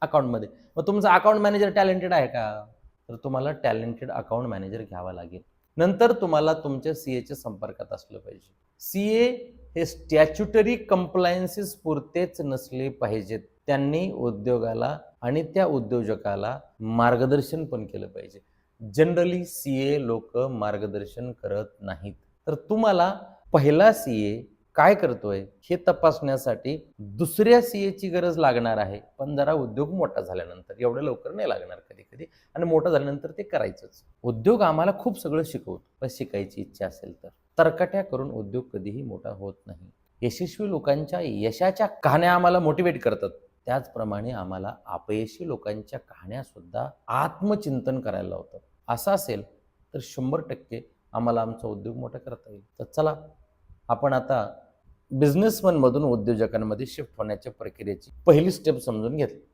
अकाउंटमध्ये. मग तुमचा अकाउंट मॅनेजर टॅलेंटेड आहे का? तर तुम्हाला टॅलेंटेड अकाउंट मॅनेजर घ्यावा लागेल. नंतर तुम्हाला तुमच्या सीएच्या संपर्कात असलं पाहिजे. सीए हे स्टॅच्युटरी कंप्लायन्सेस पुरतेच नसले पाहिजेत. त्यांनी उद्योगाला आणि त्या उद्योजकाला मार्गदर्शन पण केलं पाहिजे. जनरली सीए लोकं मार्गदर्शन करत नाहीत. तर तुम्हाला पहिला सीए काय करतोय हे तपासण्यासाठी दुसऱ्या सीएची गरज लागणार आहे. पण जरा उद्योग मोठा झाल्यानंतर. एवढं लवकर नाही लागणार कधी-कधी आणि मोठं झाल्यानंतर ते करायचंच. उद्योग आम्हाला खूप सगळं शिकवतो. पण शिकायची इच्छा असेल तर. तरकाट्या करून उद्योग कधीही मोठा होत नाही. यशस्वी लोकांच्या यशाच्या कहाण्या आम्हाला मोटिव्हेट करतात. त्याचप्रमाणे आम्हाला अपयशी लोकांच्या कहाण्यासुद्धा आत्मचिंतन करायला लावतात. असं असेल तर 100% आम्हाला आमचा उद्योग मोठा करता येईल. तर चला आपण आता बिझनेसमनमधून उद्योजकांमध्ये शिफ्ट होण्याच्या प्रक्रियेची पहिली स्टेप समजून घेतली.